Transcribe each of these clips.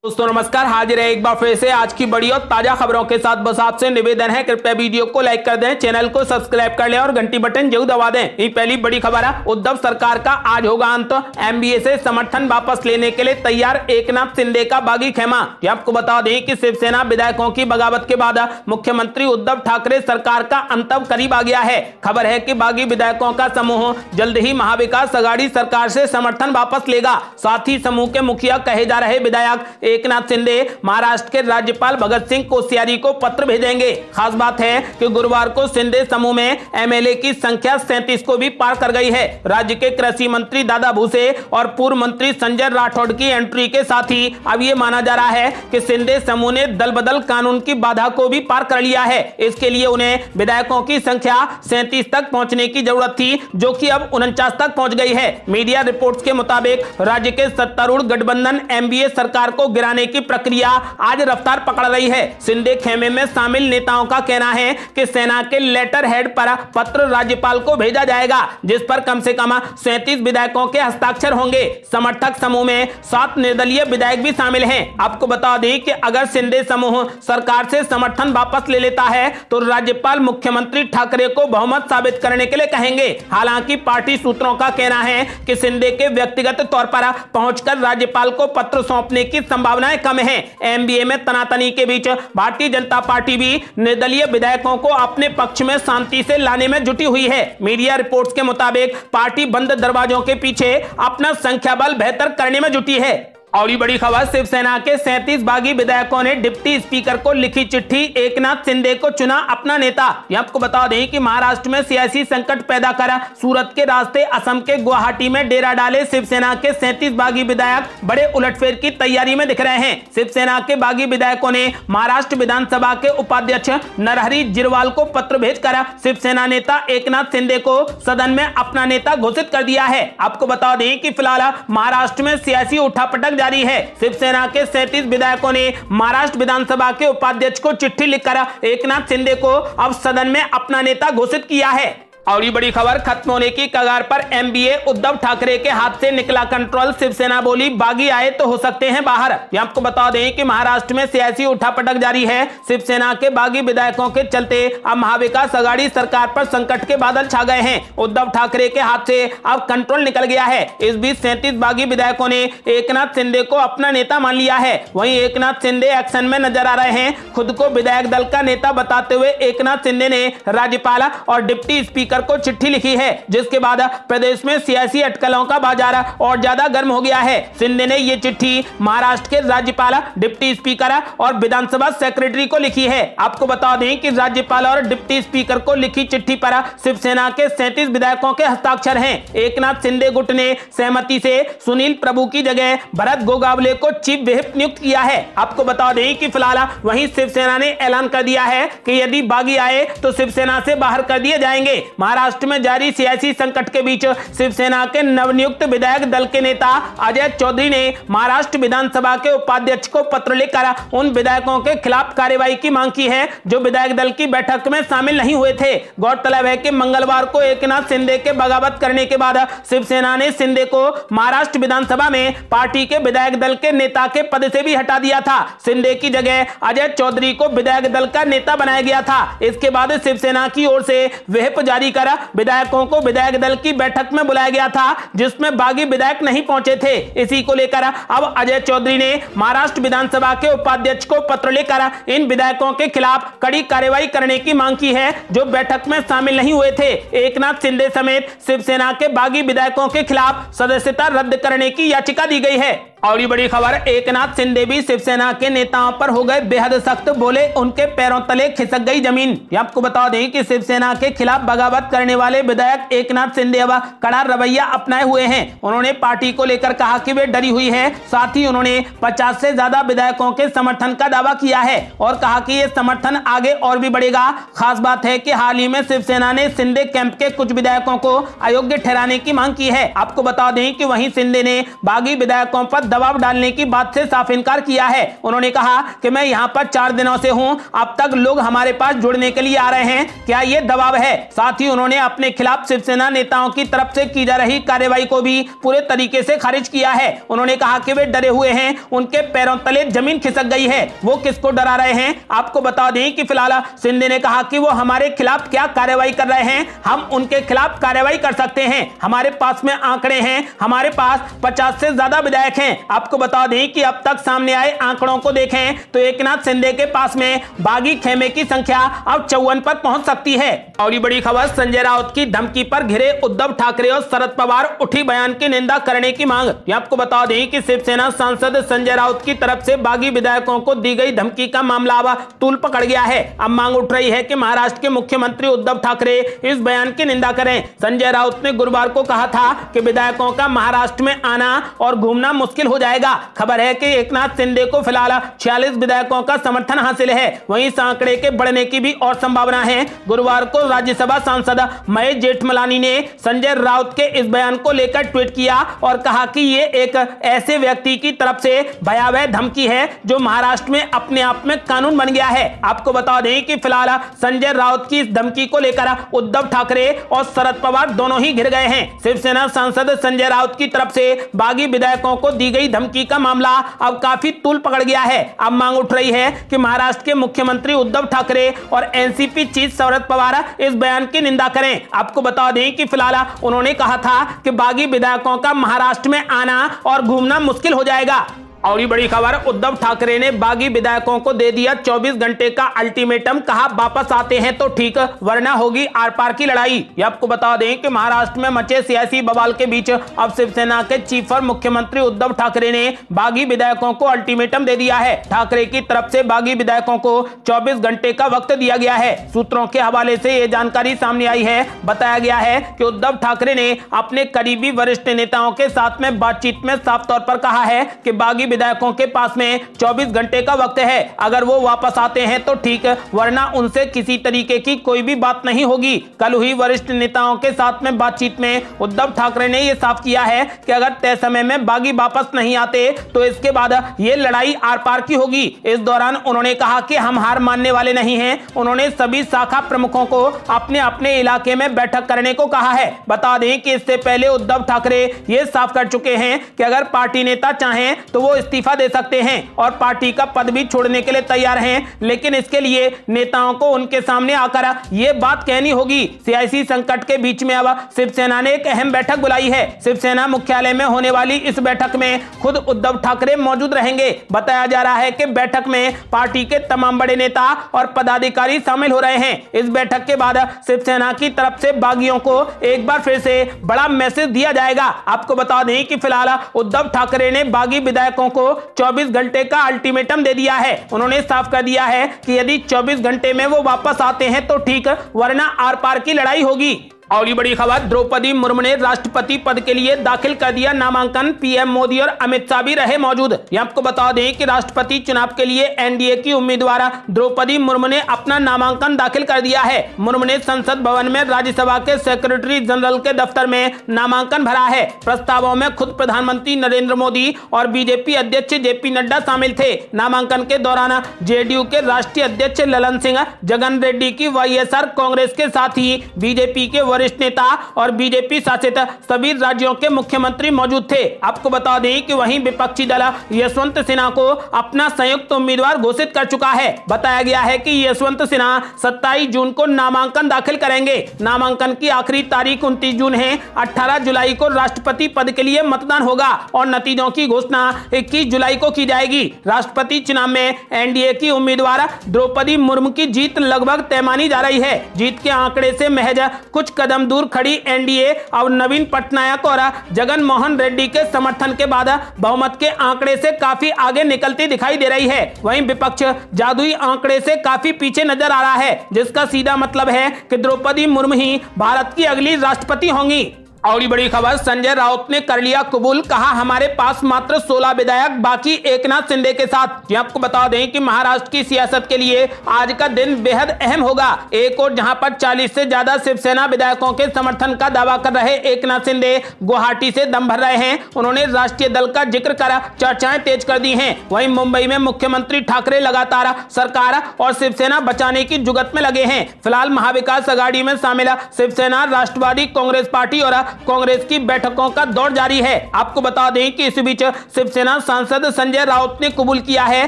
दोस्तों नमस्कार, हाजिर है एक बार फिर से आज की बड़ी और ताजा खबरों के साथ। बस आपसे निवेदन है, कृपया वीडियो को लाइक कर दें, चैनल को सब्सक्राइब कर लें और घंटी बटन जरूर दबा दें। ये पहली बड़ी खबर है, उद्धव सरकार का आज होगा अंत। एमबीए से समर्थन वापस लेने के लिए तैयार एकनाथ शिंदे का बागी खेमा। आपको बता दें कि शिवसेना विधायकों की बगावत के बाद मुख्यमंत्री उद्धव ठाकरे सरकार का अंत करीब आ गया है। खबर है कि बागी विधायकों का समूह जल्द ही महाविकास अघाड़ी सरकार से समर्थन वापस लेगा। साथ ही समूह के मुखिया कहे जा रहे विधायक एकनाथ शिंदे महाराष्ट्र के राज्यपाल भगत सिंह कोश्यारी को पत्र भेजेंगे। खास बात है कि गुरुवार को शिंदे समूह में एमएलए की संख्या 37 को भी पार कर गई है। राज्य के कृषि मंत्री दादा भूसे और पूर्व मंत्री संजय राठौड़ की एंट्री के साथ ही अब ये माना जा रहा है कि शिंदे समूह ने दल बदल कानून की बाधा को भी पार कर लिया है। इसके लिए उन्हें विधायकों की संख्या 37 तक पहुंचने की जरूरत थी, जो कि अब 49 तक पहुंच गई है। मीडिया रिपोर्ट्स के मुताबिक राज्य के सत्तारूढ़ गठबंधन एमबीए सरकार को गिराने की प्रक्रिया आज रफ्तार पकड़ रही है। शिंदे खेमे में शामिल नेताओं का कहना है कि सेना के लेटर हेड पर पत्र राज्यपाल को भेजा जाएगा, जिस पर कम से कम 37 विधायकों के हस्ताक्षर होंगे। समर्थक समूह में 7 निर्दलीय विधायक भी शामिल हैं। आपको बता दें कि अगर शिंदे समूह सरकार से समर्थन वापस ले लेता है तो राज्यपाल मुख्यमंत्री ठाकरे को बहुमत साबित करने के लिए कहेंगे। हालांकि पार्टी सूत्रों का कहना है कि शिंदे के व्यक्तिगत तौर पर पहुंचकर राज्यपाल को पत्र सौंपने की संभावनाएं कम है। एमबीए में तनातनी के बीच भारतीय जनता पार्टी भी निर्दलीय विधायकों को अपने पक्ष में शांति से लाने में जुटी हुई है। मीडिया रिपोर्ट्स के मुताबिक पार्टी बंद दरवाजों के पीछे अपना संख्या बल बेहतर करने में जुटी है। और बड़ी खबर, शिवसेना के 37 बागी विधायकों ने डिप्टी स्पीकर को लिखी चिट्ठी, एकनाथ शिंदे को चुना अपना नेता। आपको बता दें कि महाराष्ट्र में सियासी संकट पैदा कर सूरत के रास्ते असम के गुवाहाटी में डेरा डाले शिवसेना के 37 बागी विधायक बड़े उलटफेर की तैयारी में दिख रहे हैं। शिवसेना के बागी विधायकों ने महाराष्ट्र विधानसभा के उपाध्यक्ष नरहरी जिरवाल को पत्र भेजकर शिवसेना नेता एकनाथ शिंदे को सदन में अपना नेता घोषित कर दिया है। आपको बता दें कि फिलहाल महाराष्ट्र में सियासी उठापटक जारी है। शिवसेना के 37 विधायकों ने महाराष्ट्र विधानसभा के उपाध्यक्ष को चिट्ठी लिखकर एकनाथ शिंदे को अब सदन में अपना नेता घोषित किया है। और ये बड़ी खबर, खत्म होने की कगार पर एमबीए, उद्धव ठाकरे के हाथ से निकला कंट्रोल। शिवसेना बोली बागी आए तो हो सकते हैं बाहर। आपको बता दें कि महाराष्ट्र में सियासी उठापटक जारी है। शिवसेना के बागी विधायकों के चलते अब महाविकास अघाड़ी सरकार पर संकट के बादल छा गए हैं। उद्धव ठाकरे के हाथ से अब कंट्रोल निकल गया है। इस बीच 37 बागी विधायकों ने एकनाथ शिंदे को अपना नेता मान लिया है। वहीं एकनाथ शिंदे एक्शन में नजर आ रहे हैं। खुद को विधायक दल का नेता बताते हुए एकनाथ शिंदे ने राज्यपाल और डिप्टी स्पीकर को चिट्ठी लिखी है, जिसके बाद प्रदेश में सियासी अटकलों का बाजार और ज्यादा गर्म हो गया है। शिंदे ने यह चिट्ठी महाराष्ट्र के राज्यपाल, डिप्टी स्पीकर और विधानसभा सेक्रेटरी को लिखी है। आपको बता दें कि राज्यपाल और डिप्टी स्पीकर को लिखी चिट्ठी पर शिवसेना के 37 विधायकों के हस्ताक्षर हैं। एकनाथ शिंदे गुट ने सहमति से सुनील प्रभु की जगह भरत गोगावले को चीफ व्हिप नियुक्त किया है। आपको बता दें कि फिलहाल वहीं शिवसेना ने ऐलान कर दिया है कि यदि बागी आए तो शिवसेना से बाहर कर दिए जाएंगे। महाराष्ट्र में जारी सियासी संकट के बीच शिवसेना के नवनियुक्त विधायक दल के नेता अजय चौधरी ने महाराष्ट्र विधानसभा के उपाध्यक्ष को पत्र लिखकर उन विधायकों के खिलाफ कार्रवाई की मांग की है जो विधायक दल की बैठक में शामिल नहीं हुए थे। गौरतलब है कि मंगलवार को एकनाथ शिंदे के बगावत करने के बाद शिवसेना ने शिंदे को महाराष्ट्र विधानसभा में पार्टी के विधायक दल के नेता के पद से भी हटा दिया था। शिंदे की जगह अजय चौधरी को विधायक दल का नेता बनाया गया था। इसके बाद शिवसेना की ओर से व्हिप जारी कर विधायकों को विधायक दल की बैठक में बुलाया गया था, जिसमें बागी विधायक नहीं पहुंचे थे। इसी को लेकर अब अजय चौधरी ने महाराष्ट्र विधानसभा के उपाध्यक्ष को पत्र लिखकर इन विधायकों के खिलाफ कड़ी कार्रवाई करने की मांग की है जो बैठक में शामिल नहीं हुए थे। एकनाथ शिंदे समेत शिवसेना के बागी विधायकों के खिलाफ सदस्यता रद्द करने की याचिका दी गई है। और ये बड़ी खबर, एकनाथ शिंदे भी शिवसेना के नेताओं पर हो गए बेहद सख्त, बोले उनके पैरों तले खिसक गई जमीन। आपको बता दें कि शिवसेना के खिलाफ बगावत करने वाले विधायक एकनाथ शिंदे अब कड़ा रवैया अपनाए हुए हैं। उन्होंने पार्टी को लेकर कहा कि वे डरी हुई है। साथ ही उन्होंने 50 से ज्यादा विधायकों के समर्थन का दावा किया है और कहा कि ये समर्थन आगे और भी बढ़ेगा। खास बात है कि हाल ही में शिवसेना ने शिंदे कैंप के कुछ विधायकों को अयोग्य ठहराने की मांग की है। आपको बता दें कि वहीं शिंदे ने बागी विधायकों पर दबाव डालने की बात से साफ इनकार किया है। उन्होंने कहा कि मैं यहां पर 4 दिनों से हूं, अब तक लोग हमारे पास जुड़ने के लिए आ रहे हैं, क्या यह दबाव है? साथ ही उन्होंने अपने खिलाफ शिवसेना नेताओं की तरफ से की जा रही कार्रवाई को भी पूरे तरीके से खारिज किया है। उन्होंने कहा कि वे डरे हुए हैं, उनके पैरों तले जमीन खिसक गई है, वो किसको डरा रहे हैं? आपको बता दें कि फिलहाल शिंदे ने कहा कि वो हमारे खिलाफ क्या कार्रवाई कर रहे हैं, हम उनके खिलाफ कार्रवाई कर सकते हैं, हमारे पास में आंकड़े हैं, हमारे पास 50 से ज्यादा विधायक हैं। आपको बता दें कि अब तक सामने आए आंकड़ों को देखें तो एकनाथ शिंदे के पास में बागी खेमे की संख्या अब 54 पर पहुंच सकती है। और ये बड़ी खबर, संजय राउत की धमकी पर घिरे उद्धव ठाकरे और शरद पवार, उठी बयान की निंदा करने की मांग। आपको बता दें कि शिवसेना सांसद संजय राउत की तरफ से बागी विधायकों को दी गई धमकी का मामला अब तूल पकड़ गया है। अब मांग उठ रही है कि महाराष्ट्र के मुख्यमंत्री उद्धव ठाकरे इस बयान की निंदा करें। संजय राउत ने गुरुवार को कहा था कि विधायकों का महाराष्ट्र में आना और घूमना मुश्किल हो जाएगा। खबर है कि एकनाथ शिंदे को फिलहाल 46 विधायकों का समर्थन हासिल है, वहीं इस आंकड़े के बढ़ने की भी और संभावना है। गुरुवार को राज्यसभा सांसद महेश जेठमलानी ने संजय राउत के इस बयान को लेकर ट्वीट किया और कहा कि ये एक ऐसे व्यक्ति की तरफ से भयावह धमकी है जो महाराष्ट्र में अपने आप में कानून बन गया है। आपको बता दें कि फिलहाल संजय राउत की इस धमकी को लेकर उद्धव ठाकरे और शरद पवार दोनों ही घिर गए हैं। शिवसेना सांसद संजय राउत की तरफ से बागी विधायकों को दी गई धमकी का मामला अब काफी तूल पकड़ गया है। अब मांग उठ रही है कि महाराष्ट्र के मुख्यमंत्री उद्धव ठाकरे और एनसीपी चीफ शरद पवार इस बयान की निंदा करें। आपको बता दें कि फिलहाल उन्होंने कहा था कि बागी विधायकों का महाराष्ट्र में आना और घूमना मुश्किल हो जाएगा। और ये बड़ी खबर, उद्धव ठाकरे ने बागी विधायकों को दे दिया 24 घंटे का अल्टीमेटम, कहा वापस आते हैं तो ठीक वरना होगी आर पार की लड़ाई। ये आपको बता दें कि महाराष्ट्र में मचे सियासी बवाल के बीच अब शिवसेना के चीफ और मुख्यमंत्री उद्धव ठाकरे ने बागी विधायकों को अल्टीमेटम दे दिया है। ठाकरे की तरफ से बागी विधायकों को 24 घंटे का वक्त दिया गया है। सूत्रों के हवाले से यह जानकारी सामने आई है। बताया गया है कि उद्धव ठाकरे ने अपने करीबी वरिष्ठ नेताओं के साथ में बातचीत में साफ तौर पर कहा है कि बागी विधायकों के पास में 24 घंटे का वक्त है, अगर वो वापस आते हैं तो ठीक वरना उनसे किसी तरीके की कोई भी बात नहीं होगी। कल हुई वरिष्ठ नेताओं के साथ में बातचीत में उद्धव ठाकरे ने यह साफ किया है कि अगर तय समय में बागी वापस नहीं आते तो इसके बाद ये लड़ाई आर पार की होगी। इस दौरान उन्होंने कहा कि हम हार मानने वाले नहीं हैं। उन्होंने सभी शाखा प्रमुखों को अपने अपने इलाके में बैठक करने को कहा है। बता दें कि इससे पहले उद्धव ठाकरे ये साफ कर चुके हैं कि अगर पार्टी नेता चाहें तो वो इस्तीफा दे सकते हैं और पार्टी का पद भी छोड़ने के लिए तैयार हैं, लेकिन इसके लिए नेताओं को उनके सामने आकर यह बात कहनी होगी। सियासी संकट के बीच में अब शिवसेना ने एक अहम बैठक बुलाई है। शिवसेना मुख्यालय में होने वाली इस बैठक में खुद उद्धव ठाकरे मौजूद रहेंगे। बताया जा रहा है कि बैठक में पार्टी के तमाम बड़े नेता और पदाधिकारी शामिल हो रहे हैं। इस बैठक के बाद शिवसेना की तरफ से बागियों को एक बार फिर से बड़ा मैसेज दिया जाएगा। आपको बता दें कि फिलहाल उद्धव ठाकरे ने बागी विधायकों को 24 घंटे का अल्टीमेटम दे दिया है। उन्होंने साफ कर दिया है कि यदि 24 घंटे में वो वापस आते हैं तो ठीक वरना आर पार की लड़ाई होगी। और ये बड़ी खबर, द्रौपदी मुर्मू ने राष्ट्रपति पद के लिए दाखिल कर दिया नामांकन। पीएम मोदी और अमित शाह भी रहे मौजूद। यह आपको बता दें कि राष्ट्रपति चुनाव के लिए एनडीए की उम्मीदवार द्रौपदी मुर्मू ने अपना नामांकन दाखिल कर दिया है। मुर्मू ने संसद भवन में राज्यसभा के सेक्रेटरी जनरल के दफ्तर में नामांकन भरा है। प्रस्तावों में खुद प्रधानमंत्री नरेंद्र मोदी और बीजेपी अध्यक्ष जेपी नड्डा शामिल थे। नामांकन के दौरान जेडीयू के राष्ट्रीय अध्यक्ष ललन सिंह, जगन रेड्डी की वाईएसआर कांग्रेस के साथ ही बीजेपी के वरिष्ठ नेता और बीजेपी शासित सभी राज्यों के मुख्यमंत्री मौजूद थे। आपको बता दें कि वहीं विपक्षी दल यशवंत सिन्हा को अपना संयुक्त उम्मीदवार घोषित कर चुका है। बताया गया है कि यशवंत सिन्हा 27 जून को नामांकन दाखिल करेंगे। नामांकन की आखिरी तारीख 29 जून है। 18 जुलाई को राष्ट्रपति पद के लिए मतदान होगा और नतीजों की घोषणा 21 जुलाई को की जाएगी। राष्ट्रपति चुनाव में एनडीए की उम्मीदवार द्रौपदी मुर्मू की जीत लगभग तय मानी जा रही है। जीत के आंकड़े से महज कुछ कदम दूर खड़ी एनडीए और नवीन पटनायक और जगन मोहन रेड्डी के समर्थन के बाद बहुमत के आंकड़े से काफी आगे निकलती दिखाई दे रही है। वहीं विपक्ष जादुई आंकड़े से काफी पीछे नजर आ रहा है, जिसका सीधा मतलब है कि द्रौपदी मुर्मू ही भारत की अगली राष्ट्रपति होंगी। और बड़ी खबर, संजय राउत ने कर लिया कबूल, कहा हमारे पास मात्र 16 विधायक बाकी एकनाथ शिंदे के साथ। आपको बता दें कि महाराष्ट्र की सियासत के लिए आज का दिन बेहद अहम होगा। एक और जहां पर 40 से ज्यादा शिवसेना विधायकों के समर्थन का दावा कर रहे एकनाथ शिंदे गुवाहाटी से दम भर रहे हैं। उन्होंने राष्ट्रीय दल का जिक्र कर चर्चाएं तेज कर दी हैं। वहीं मुंबई में मुख्यमंत्री ठाकरे लगातार सरकार और शिवसेना बचाने की जुगत में लगे हैं। फिलहाल महाविकास आघाड़ी में शामिल शिवसेना, राष्ट्रवादी कांग्रेस पार्टी और कांग्रेस की बैठकों का दौर जारी है। आपको बता दें कि इस बीच शिवसेना सांसद संजय राउत ने कबूल किया है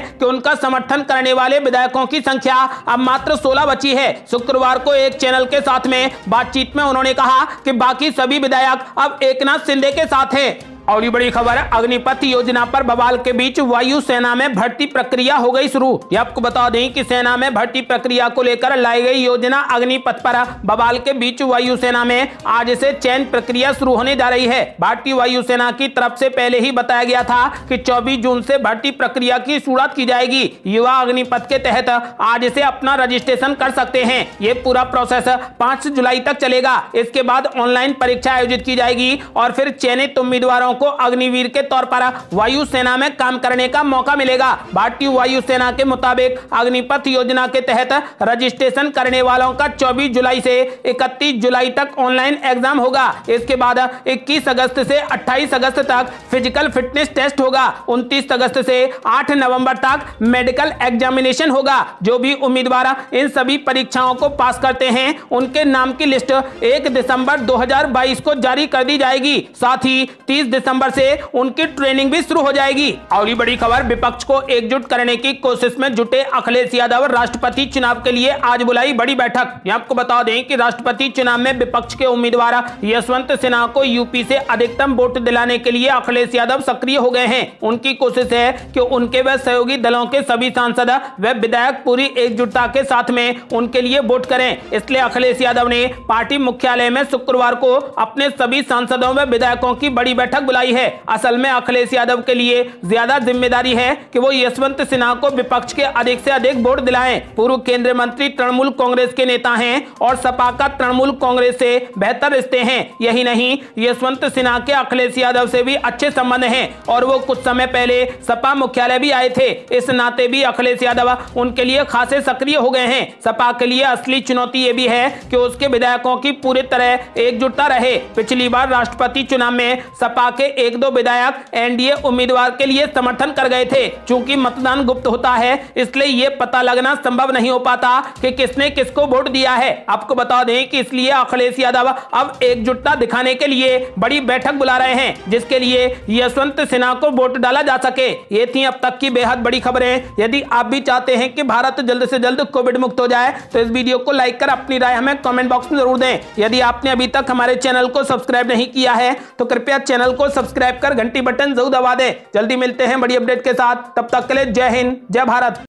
कि उनका समर्थन करने वाले विधायकों की संख्या अब मात्र 16 बची है। शुक्रवार को एक चैनल के साथ में बातचीत में उन्होंने कहा कि बाकी सभी विधायक अब एकनाथ शिंदे के साथ हैं। और बड़ी खबर, अग्निपथ योजना पर बवाल के बीच वायु सेना में भर्ती प्रक्रिया हो गई शुरू। आपको बता दें कि सेना में भर्ती प्रक्रिया को लेकर लाई गई योजना अग्निपथ पर बवाल के बीच वायु सेना में आज से चयन प्रक्रिया शुरू होने जा रही है। भारतीय वायुसेना की तरफ से पहले ही बताया गया था कि 24 जून से भर्ती प्रक्रिया की शुरुआत की जाएगी। युवा अग्निपथ के तहत आज से अपना रजिस्ट्रेशन कर सकते हैं। ये पूरा प्रोसेस 5 जुलाई तक चलेगा। इसके बाद ऑनलाइन परीक्षा आयोजित की जाएगी और फिर चयनित उम्मीदवारों को अग्निवीर के तौर पर वायु सेना में काम करने का मौका मिलेगा। भारतीय वायुसेना के मुताबिक अग्निपथ योजना के तहत रजिस्ट्रेशन करने वालों का 24 जुलाई से 31 जुलाई तक ऑनलाइन एग्जाम होगा। इसके बाद 21 अगस्त से 28 अगस्त तक फिजिकल फिटनेस टेस्ट होगा। 29 अगस्त से 8 नवंबर तक मेडिकल एग्जामिनेशन होगा। जो भी उम्मीदवार इन सभी परीक्षाओं को पास करते हैं उनके नाम की लिस्ट 1 दिसंबर 2022 को जारी कर दी जाएगी। साथ ही 30 दिसंबर से उनकी ट्रेनिंग भी शुरू हो जाएगी। और ये बड़ी खबर, विपक्ष को एकजुट करने की कोशिश में जुटे अखिलेश यादव, राष्ट्रपति चुनाव के लिए आज बुलाई बड़ी बैठक। आपको बता दें कि राष्ट्रपति चुनाव में विपक्ष के उम्मीदवार यशवंत सिन्हा को यूपी से अधिकतम वोट दिलाने के लिए अखिलेश यादव सक्रिय हो गए हैं। उनकी कोशिश है कि उनके व सहयोगी दलों के सभी सांसद व विधायक पूरी एकजुटता के साथ में उनके लिए वोट करें। इसलिए अखिलेश यादव ने पार्टी मुख्यालय में शुक्रवार को अपने सभी सांसदों व विधायकों की बड़ी बैठक बुलाई है। असल में अखिलेश यादव के लिए ज्यादा जिम्मेदारी है कि वो यशवंत सिन्हा को विपक्ष के अधिक से अधिक वोट दिलाएं। पूर्व केंद्रीय मंत्री तृणमूल कांग्रेस के नेता हैं और सपा का तृणमूल कांग्रेस से बेहतर रिश्ते हैं। यही नहीं, यशवंत सिन्हा के अखिलेश यादव से भी अच्छे संबंध हैं और वो कुछ समय पहले सपा मुख्यालय भी आए थे। इस नाते भी अखिलेश यादव उनके लिए खासे सक्रिय हो गए हैं। सपा के लिए असली चुनौती ये भी है कि उसके विधायकों की पूरी तरह एकजुटता रहे। पिछली बार राष्ट्रपति चुनाव में सपा के 1-2 विधायक एनडीए उम्मीदवार के लिए समर्थन कर गए थे। चूंकि मतदान गुप्त होता है इसलिए यह पता लगना संभव नहीं हो पाता कि किसने किसको वोट दिया है। आपको बता दें कि इसलिए अखिलेश यादव अब एकजुटता दिखाने के लिए बड़ी बैठक बुला रहे हैं जिसके लिए यशवंत सिन्हा को वोट डाला जा सके। ये थी अब तक की बेहद बड़ी खबरें। यदि आप भी चाहते हैं कि भारत जल्द से जल्द कोविड मुक्त हो जाए तो इस वीडियो को लाइक कर अपनी राय हमें कमेंट बॉक्स में जरूर दें। यदि आपने अभी तक हमारे चैनल को सब्सक्राइब नहीं किया है तो कृपया चैनल को सब्सक्राइब कर घंटी बटन जरूर दबा दें। जल्दी मिलते हैं बड़ी अपडेट के साथ, तब तक के लिए जय हिंद, जय भारत।